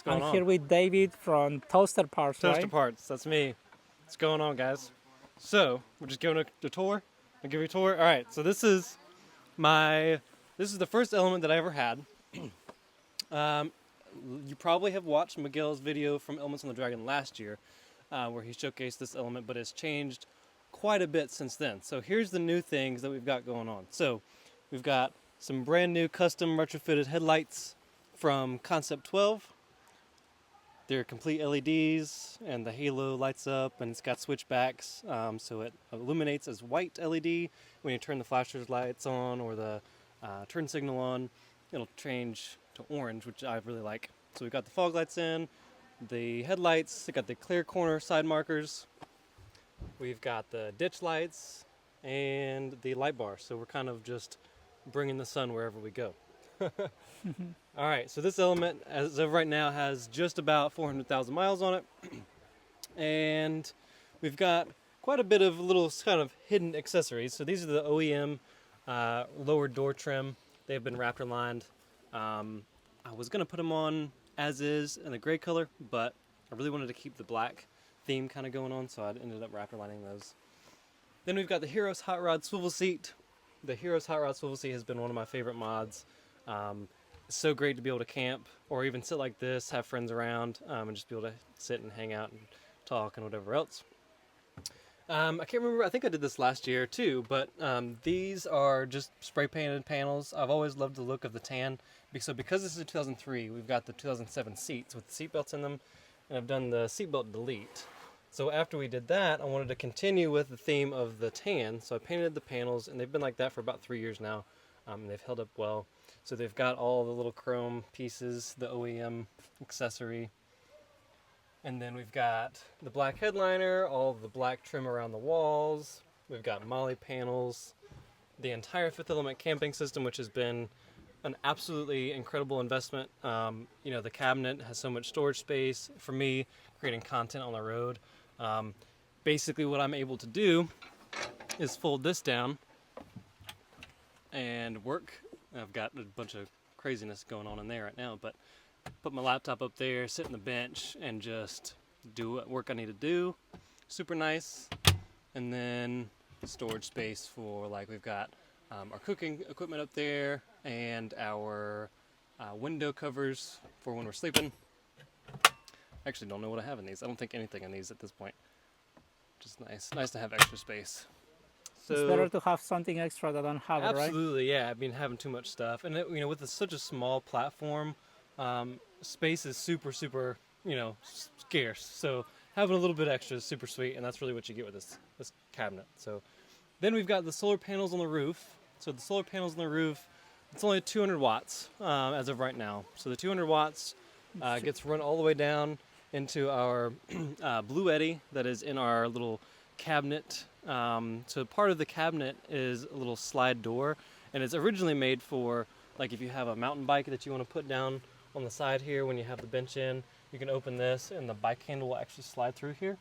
going I'm on? here with David from Toaster Parts, Toaster right? Parts, that's me. What's going on, guys? So, we're just giving a tour. I'll give you a tour. All right, so this is the first element that I ever had. Um, you probably have watched Miguel's video from Elements on the Dragon last year, where he showcased this element, but it's changed quite a bit since then. So here's the new things that we've got going on. So we've got some brand new custom retrofitted headlights from Concept 12. They're complete LEDs, and the halo lights up, and it's got switchbacks, so it illuminates as white LED. When you turn the flashers lights on or the turn signal on, it'll change to orange, which I really like. So we've got the fog lights in, the headlights, we got the clear corner side markers, we've got the ditch lights, and the light bar. So we're kind of just bringing the sun wherever we go. All right, so this element, as of right now, has just about 400,000 miles on it. And we've got quite a bit of little kind of hidden accessories. So these are the OEM lower door trim. They've been Raptor lined. I was going to put them on as is in the gray color, but I really wanted to keep the black theme kind of going on, so I ended up Raptor lining those. Then we've got the Heroes Hot Rod swivel seat. The Heroes Hot Rod swivel seat has been one of my favorite mods. It's so great to be able to camp or even sit like this, have friends around, and just be able to sit and hang out and talk and whatever else. I can't remember, I think I did this last year too, but these are just spray painted panels. I've always loved the look of the tan. So because this is a 2003, we've got the 2007 seats with the seat belts in them, and I've done the seatbelt delete. So after we did that, I wanted to continue with the theme of the tan, so I painted the panels, and they've been like that for about 3 years now, and they've held up well. So they've got all the little chrome pieces, the OEM accessory. And then we've got the black headliner, all the black trim around the walls. We've got Molly panels, the entire Fifth Element camping system, which has been an absolutely incredible investment. The cabinet has so much storage space. For me, creating content on the road. Basically what I'm able to do is fold this down and work. I've got a bunch of craziness going on in there right now, but put my laptop up there, sit on the bench, and just do what work I need to do. Super nice. And then storage space for, like, we've got our cooking equipment up there and our window covers for when we're sleeping. I actually don't know what I have in these. I don't think anything in these at this point. Just nice to have extra space. So, It's better to have something extra that I don't have, right? absolutely, yeah. I mean, having too much stuff, and with such a small platform, space is super, scarce. So having a little bit extra is super sweet, and that's really what you get with this cabinet. So then we've got the solar panels on the roof. So the solar panels on the roof, it's only 200 watts as of right now. So the 200 watts gets run all the way down into our Blue Eddy that is in our little cabinet. So part of the cabinet is a little slide door, and it's originally made for, like, if you have a mountain bike that you want to put down on the side here when you have the bench in, you can open this and the bike handle will actually slide through here.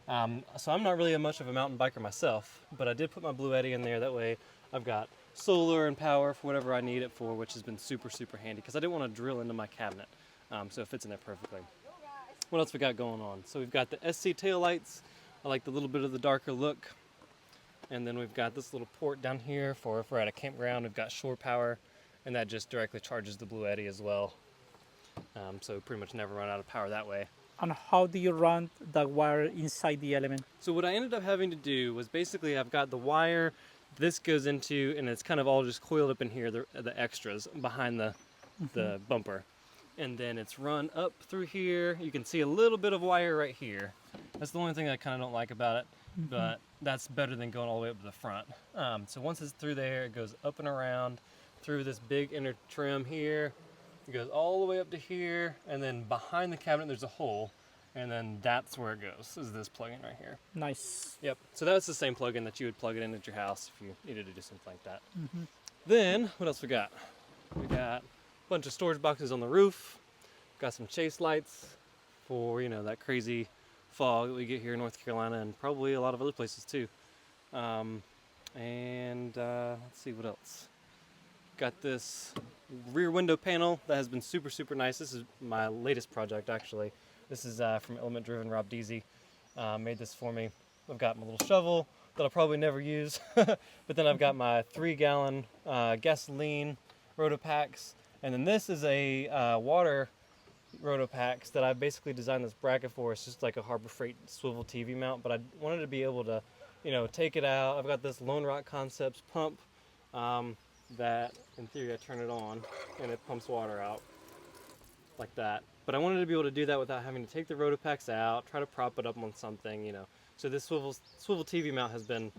So I'm not really much of a mountain biker myself, but I did put my Blue Eddy in there. That way I've got solar and power for whatever I need it for, which has been super handy because I didn't want to drill into my cabinet. So it fits in there perfectly. What else we got going on? So we've got the SC taillights. I like the little bit of the darker look. And then we've got this little port down here for if we're at a campground. We've got shore power, and that just directly charges the Blue Eddy as well. So we pretty much never run out of power that way. And how do you run the wire inside the element? So what I ended up having to do was basically I've got the wire this goes into, and it's kind of all just coiled up in here, the extras behind the bumper. And then it's run up through here. You can see a little bit of wire right here. That's the only thing I kind of don't like about it, but that's better than going all the way up to the front. So once it's through there, it goes up and around through this big inner trim here. It goes all the way up to here, and then behind the cabinet there's a hole, and then that's where it goes, is this plug-in right here. Nice. Yep, so that's the same plug-in that you would plug it in at your house if you needed to do something like that. Then, what else we got? We got a bunch of storage boxes on the roof. Got some chase lights for, that crazy fog that we get here in North Carolina and probably a lot of other places too. Let's see what else. Got this rear window panel that has been super nice. This is my latest project actually. This is from Element Driven. Rob Deasy made this for me. I've got my little shovel that I'll probably never use, but then I've got my 3-gallon gasoline Rotopacks, and then this is a water Rotopacks that I basically designed this bracket for. It's just like a Harbor Freight swivel TV mount, but I wanted to be able to, take it out. I've got this Lone Rock Concepts pump that, in theory, I turn it on and it pumps water out like that. But I wanted to be able to do that without having to take the Rotopacks out, try to prop it up on something, So this swivel TV mount has been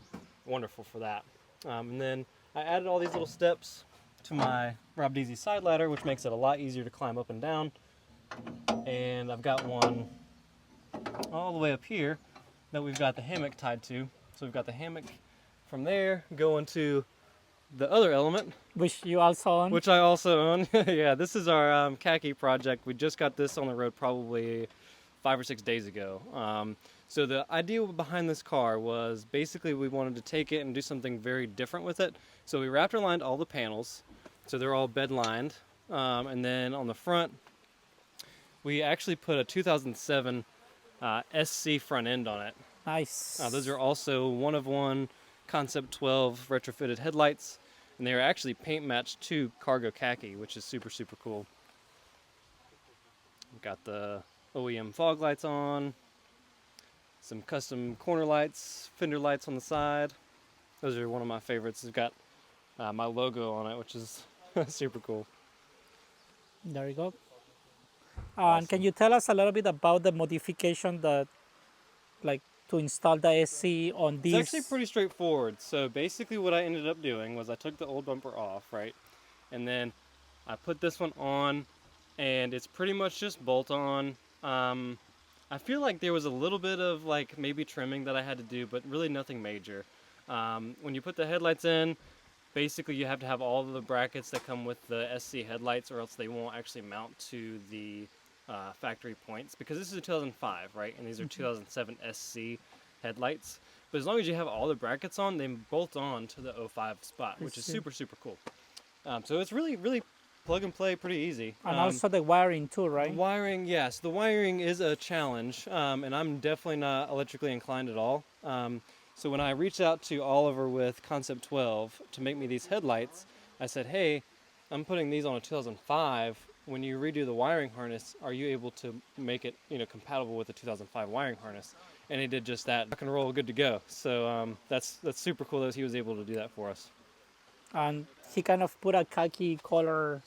wonderful for that. And then I added all these little steps to my Rob Deasy side ladder, which makes it a lot easier to climb up and down. And I've got one all the way up here that we've got the hammock tied to. So we've got the hammock from there going to the other element, Which you also own. which I also own. Yeah, this is our Khaki project. We just got this on the road probably 5 or 6 days ago. So the idea behind this car was basically we wanted to take it and do something very different with it. So we Raptor lined all the panels, so they're all bed lined. And then on the front, we actually put a 2007 SC front end on it. Nice. Those are also one of one Concept 12 retrofitted headlights, and they are actually paint matched to Cargo Khaki, which is super cool. We've got the OEM fog lights on, some custom corner lights, fender lights on the side. Those are one of my favorites. It's got my logo on it, which is super cool. There you go. Awesome. And can you tell us a little bit about the modification that, like, to install the SC on these? It's actually pretty straightforward. So basically what I ended up doing was I took the old bumper off, right? And then I put this one on, and it's pretty much just bolt on. I feel like there was a little bit of like maybe trimming that I had to do, but really nothing major. When you put the headlights in, basically you have to have all of the brackets that come with the SC headlights, or else they won't actually mount to the factory points, because this is a 2005, right? And these are 2007 SC headlights. But as long as you have all the brackets on, they bolt on to the 05 spot, which is super cool. So it's really plug and play, pretty easy. And also the wiring too, right? Wiring, yes. The wiring is a challenge, and I'm definitely not electrically inclined at all. So when I reached out to Oliver with Concept 12 to make me these headlights, I said, hey, I'm putting these on a 2005. When you redo the wiring harness, are you able to make it, compatible with the 2005 wiring harness? And he did just that. Rock and roll, good to go. So that's super cool that he was able to do that for us. And he kind of put a khaki color.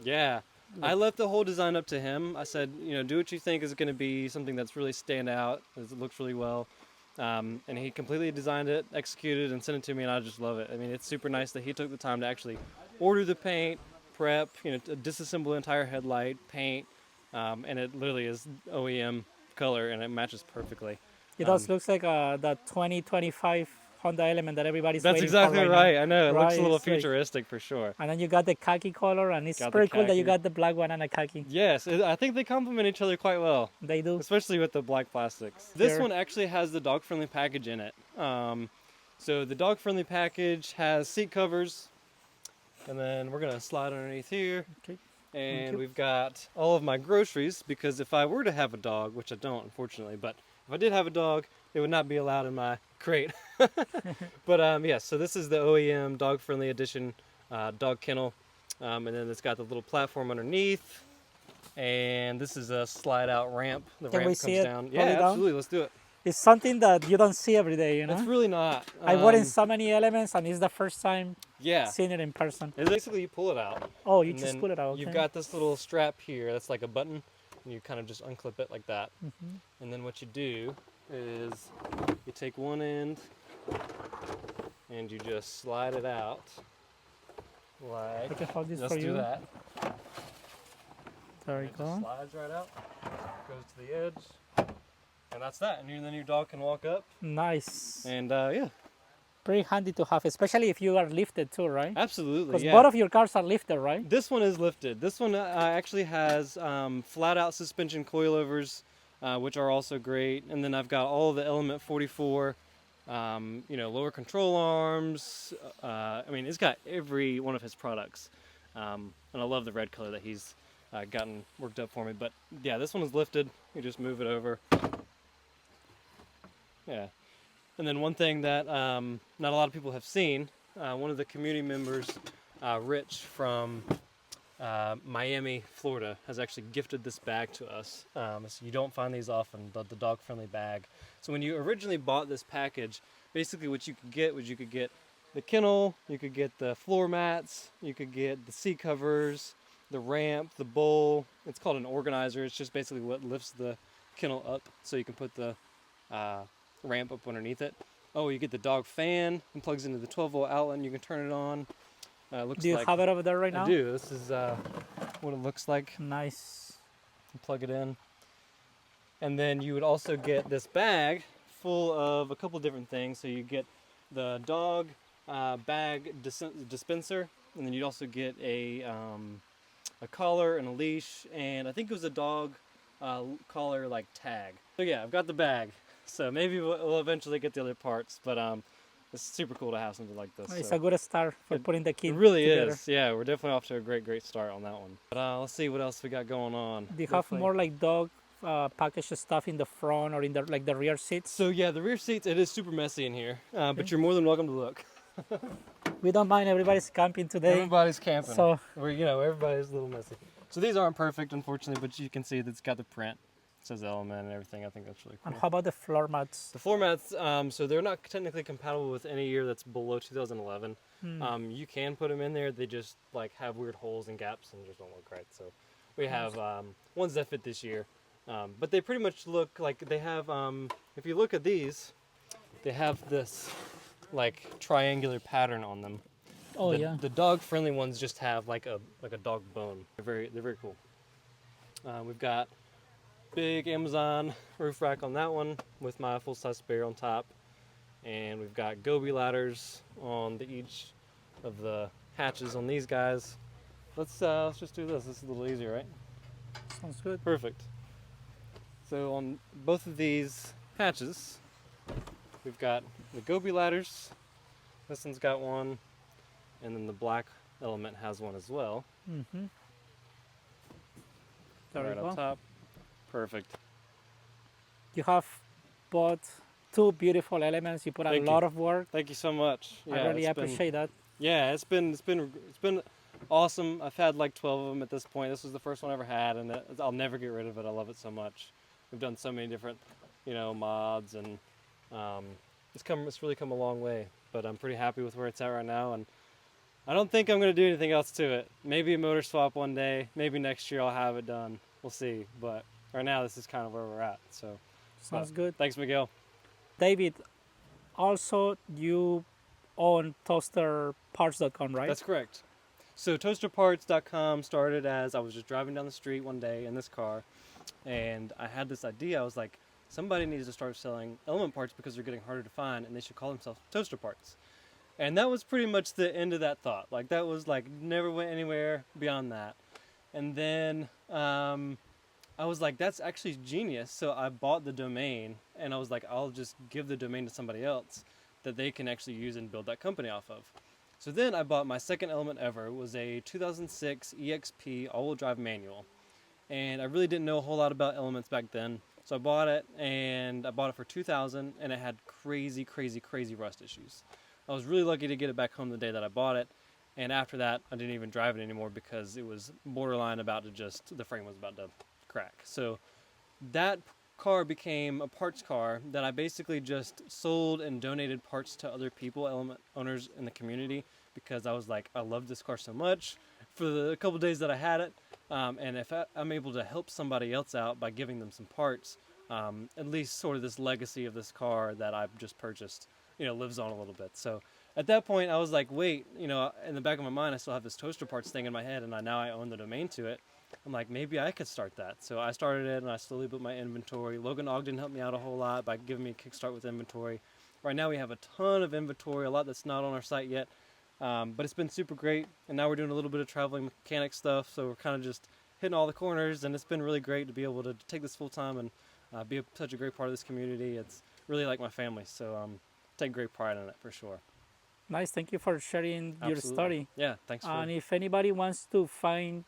Yeah, I left the whole design up to him. I said, do what you think is going to be something that's really stand out, it looks really well. And he completely designed it, executed, and sent it to me, and I just love it. I mean, it's super nice that he took the time to actually order the paint, prep, disassemble the entire headlight, paint, and it literally is OEM color, and it matches perfectly. It does looks like the 2025 Honda Element that everybody's That's waiting exactly for right. now. I know, it looks a little It's like- futuristic for sure. And then you got the khaki color, and it's Got the pretty cool that you khaki. got the black one and a khaki. Yes, I think they complement each other quite well. They do. Especially with the black plastics. This Sure. one actually has the dog-friendly package in it. So the dog-friendly package has seat covers, and then we're gonna slide underneath here. Okay. And you. we've got all of my groceries, because if I were to have a dog, which I don't, unfortunately, but if I did have a dog, it would not be allowed in my crate. But yes, so this is the OEM dog-friendly edition dog kennel, and then it's got the little platform underneath. And this is a slide-out ramp. The Can ramp we comes see it? down. Hold Yeah, it down? absolutely. Let's do it. It's something that you don't see every day, It's really not. I bought in so many elements, and it's the first time Yeah. seeing it in person. It's basically you pull it out. Oh, you and just then pull it out. You've okay. got this little strap here that's like a button, and you kind of just unclip it like that. Mhm. And then what you do is you take one end and you just slide it out. Like, I can hold this let's for do you. that. There you It just go. slides right out, goes to the edge, and that's that. And then your dog can walk up, Nice. and yeah, Pretty handy to have, especially if you are lifted too, right? absolutely. Because Yeah. both of your cars are lifted, right? This one is lifted. This one actually has flat-out suspension coilovers, which are also great. And then I've got all of the Element 44, lower control arms. I mean, it's got every one of his products. And I love the red color that he's gotten worked up for me. But yeah, this one is lifted. You just move it over. Yeah. And then one thing that not a lot of people have seen, one of the community members, Rich from Miami, Florida, has actually gifted this bag to us. So you don't find these often, the dog-friendly bag. So when you originally bought this package, basically what you could get was you could get the kennel, you could get the floor mats, you could get the seat covers, the ramp, the bowl. It's called an organizer. It's just basically what lifts the kennel up so you can put the ramp up underneath it. Oh, you get the dog fan and plugs into the 12-volt outlet and you can turn it on. Looks Do you like have it over there right now? I do. This is what it looks like. Nice. You plug it in. And then you would also get this bag full of a couple different things. So you get the dog bag dispenser, and then you'd also get a collar and a leash, and I think it was a dog collar like tag. So yeah, I've got the bag. So maybe we'll eventually get the other parts, but it's super cool to have something like this. It's so. a good start for putting the kit It really together. is. Yeah, we're definitely off to a great start on that one. But let's see what else we got going on. Do you have more like dog package stuff in the front or in the like the rear seats? So yeah, the rear seats, it is super messy in here, but you're more than welcome to look. We don't mind. Everybody's camping today. Everybody's camping. So Everybody's a little messy. So these aren't perfect, unfortunately, but you can see that it's got the print. It says Element and everything. I think that's really cool. and how about the floor mats? The floor mats, so they're not technically compatible with any year that's below 2011. You can put them in there. They just like have weird holes and gaps and just don't look right. So we have ones that fit this year, but they pretty much look like they have. If you look at these, they have this like triangular pattern on them. Oh yeah. The dog-friendly ones just have like a dog bone. They're very cool. We've got big Amazon roof rack on that one with my full-size spare on top, and we've got Gobi ladders on each of the hatches on these guys. Let's just do this. This is a little easier, right? Sounds good. Perfect. So on both of these hatches, we've got the Gobi ladders. This one's got one, and then the black Element has one as well. Mm-hmm. There Right we go. up top. Perfect. You have bought two beautiful Elements. You put Thank a you. lot of work. Thank you so much. I really it's been- appreciate that. Yeah, it's been awesome. I've had like 12 of them at this point. This was the first one I ever had, and I'll never get rid of it. I love it so much. We've done so many different, mods, and it's really come a long way. But I'm pretty happy with where it's at right now, and I don't think I'm gonna do anything else to it. Maybe a motor swap one day. Maybe next year I'll have it done. We'll see. But right now, this is kind of where we're at. So Sounds good. thanks, Miguel. David, also you own toasterparts.com, right? That's correct. So toasterparts.com started as I was just driving down the street one day in this car, and I had this idea. I was like, somebody needs to start selling Element parts because they're getting harder to find, and they should call themselves Toaster Parts. And that was pretty much the end of that thought. Like that was like never went anywhere beyond that. And then I was like, that's actually genius. So I bought the domain, and I was like, I'll just give the domain to somebody else that they can actually use and build that company off of. So then I bought my second Element ever. It was a 2006 EXP all-wheel drive manual. And I really didn't know a whole lot about Elements back then. So I bought it, and I bought it for $2,000, and it had crazy rust issues. I was really lucky to get it back home the day that I bought it. And after that, I didn't even drive it anymore because it was borderline the frame was about to crack. So that car became a parts car that I basically just sold and donated parts to other people, Element owners in the community, because I was like, I love this car so much for the couple days that I had it. And if I'm able to help somebody else out by giving them some parts, at least sort of this legacy of this car that I've just purchased, lives on a little bit. So at that point, I was like, wait, in the back of my mind, I still have this Toaster Parts thing in my head, and now I own the domain to it. I'm like, maybe I could start that. So I started it, and I slowly built my inventory. Logan Ogden helped me out a whole lot by giving me a kickstart with inventory. Right now we have a ton of inventory, a lot that's not on our site yet. But it's been super great, and now we're doing a little bit of traveling mechanic stuff, so we're kind of just hitting all the corners, and it's been really great to be able to take this full time and be such a great part of this community. It's really like my family, so take great pride in it for sure. Nice. Thank you for sharing your Absolutely. story. Yeah, thanks for. And if anybody wants to find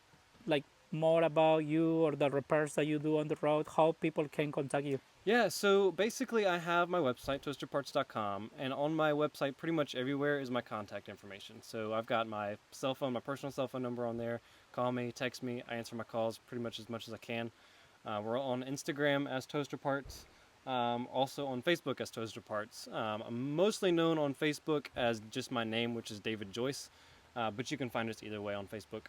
like more about you or the repairs that you do on the road, how people can contact you. Yeah, so basically, I have my website, toasterparts.com, and on my website, pretty much everywhere is my contact information. So I've got my cell phone, my personal cell phone number on there. Call me, text me. I answer my calls pretty much as I can. We're on Instagram as Toaster Parts, also on Facebook as Toaster Parts. I'm mostly known on Facebook as just my name, which is David Joyce, but you can find us either way on Facebook.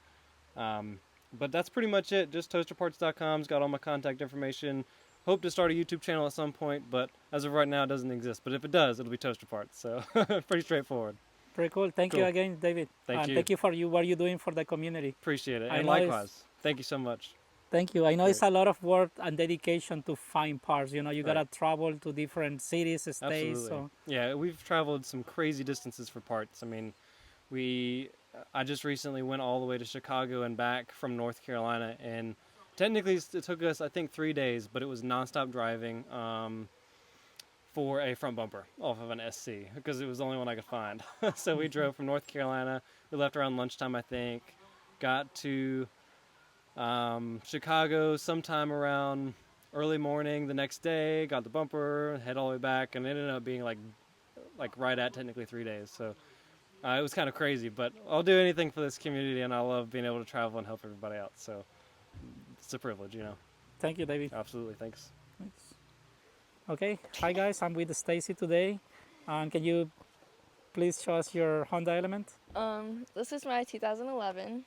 Um, but that's pretty much it. Just toasterparts.com's got all my contact information. Hope to start a YouTube channel at some point, but as of right now, it doesn't exist. But if it does, it'll be Toaster Parts. So pretty straightforward. Very cool. Thank you Cool. again, David. Thank And you. thank you for what you're doing for the community. Appreciate it. I And know it's likewise, thank you so much. Thank you. I know it's Great. a lot of work and dedication to find parts. You know, you gotta Right. travel to different cities, states. Absolutely. So Yeah, we've traveled some crazy distances for parts. I mean, we I just recently went all the way to Chicago and back from North Carolina, and technically it took us I think 3 days, but it was nonstop driving for a front bumper off of an SC because it was the only one I could find. So we drove from North Carolina. We left around lunchtime, I think. Got to Chicago sometime around early morning the next day. Got the bumper, head all the way back, and it ended up being like right at technically 3 days. So it was kind of crazy, but I'll do anything for this community, and I love being able to travel and help everybody out. So it's a privilege, you know. thank you, David. Absolutely, thanks. Thanks. Okay. Hi guys, I'm with Stacy today. And can you please show us your Honda Element? This is my 2011